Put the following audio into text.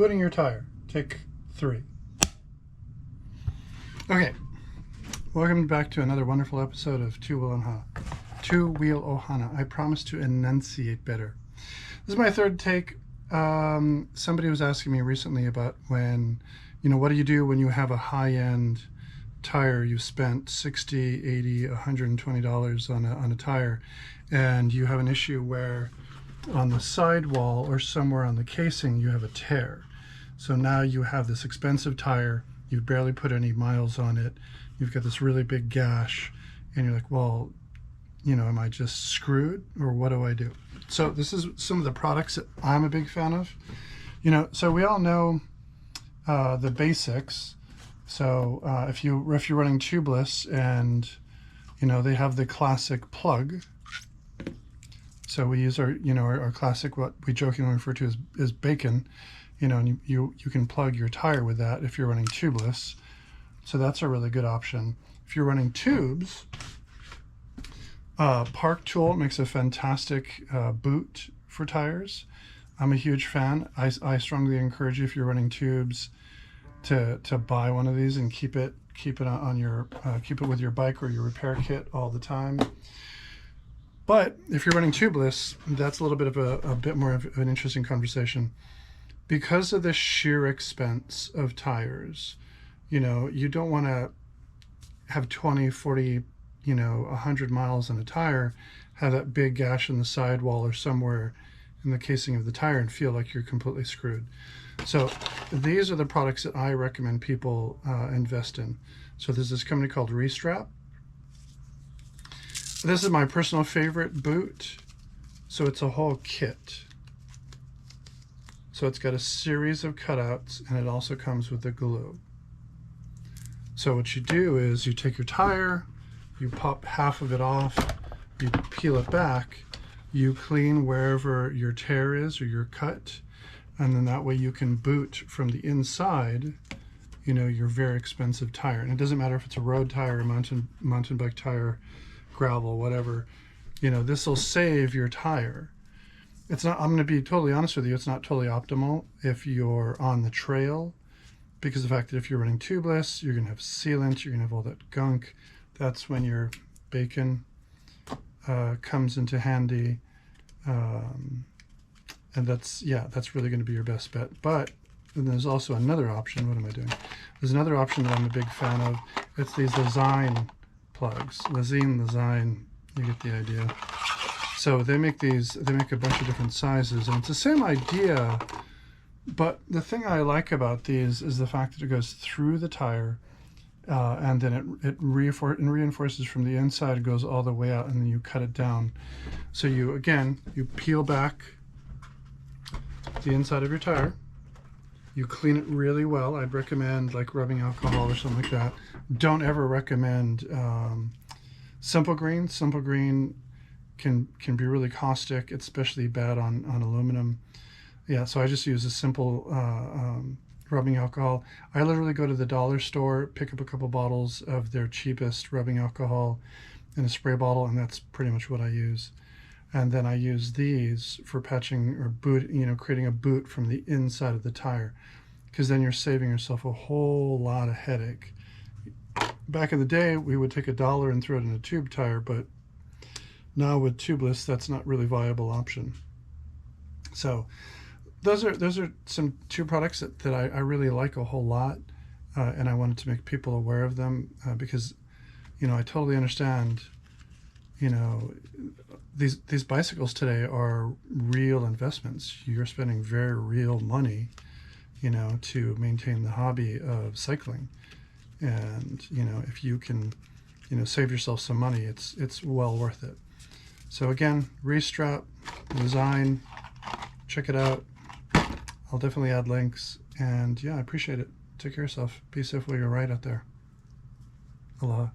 Booting your tire. Take 3. Okay, welcome back to another wonderful episode of Two Wheel Ohana. I promise to enunciate better. This is my third take. Somebody was asking me recently about when, what do you do when you have a high-end tire? You've spent $60, $80, $120 on a tire, and you have an issue where on the sidewall or somewhere on the casing you have a tear. So now you have this expensive tire, you've barely put any miles on it, you've got this really big gash, and you're like, well, am I just screwed, or what do I do? So this is some of the products that I'm a big fan of. So we all know the basics. So if you're running tubeless, and they have the classic plug. So we use our classic, what we jokingly refer to as bacon, and you can plug your tire with that if you're running tubeless. So that's a really good option. If you're running tubes, Park Tool makes a fantastic boot for tires. I'm a huge fan. I strongly encourage you, if you're running tubes, to buy one of these and keep it on your keep it with your bike or your repair kit all the time. But if you're running tubeless, that's a little bit of a bit more of an interesting conversation. Because of the sheer expense of tires, you don't want to have 20, 40, 100 miles on a tire, have that big gash in the sidewall or somewhere in the casing of the tire and feel like you're completely screwed. So these are the products that I recommend people invest in. So there's this company called Restrap. This is my personal favorite boot. So it's a whole kit. So it's got a series of cutouts, and it also comes with the glue. So what you do is you take your tire, you pop half of it off, you peel it back, you clean wherever your tear is or your cut, and then that way you can boot from the inside, your very expensive tire. And it doesn't matter if it's a road tire, a mountain bike tire, gravel, whatever, this will save your tire. It's not, I'm going to be totally honest with you, it's not totally optimal if you're on the trail, because of the fact that if you're running tubeless, you're going to have sealant, you're going to have all that gunk. That's when your bacon comes into handy. And that's really going to be your best bet. But then there's also another option. What am I doing? There's another option that I'm a big fan of. It's these Lezyne plugs. Lezyne, you get the idea. So they make a bunch of different sizes, and it's the same idea, but the thing I like about these is the fact that it goes through the tire, and then it reinforces from the inside, it goes all the way out, and then you cut it down. So you peel back the inside of your tire, you clean it really well. I'd recommend like rubbing alcohol or something like that. Don't ever recommend Simple Green. Simple Green can be really caustic. It's especially bad on aluminum. Yeah, so I just use a simple rubbing alcohol. I literally go to the dollar store, pick up a couple bottles of their cheapest rubbing alcohol in a spray bottle, and that's pretty much what I use. And then I use these for patching or boot, creating a boot from the inside of the tire, because then you're saving yourself a whole lot of headache. Back in the day, we would take $1 and throw it in a tube tire, but now with tubeless, that's not really a viable option. So those are some two products that I really like a whole lot, and I wanted to make people aware of them because I totally understand. These bicycles today are real investments. You're spending very real money, to maintain the hobby of cycling, and if you can save yourself some money, it's well worth it. So again, Restrap, Lezyne, check it out. I'll definitely add links, and yeah, I appreciate it. Take care of yourself. Be safe while you're right out there. Aloha.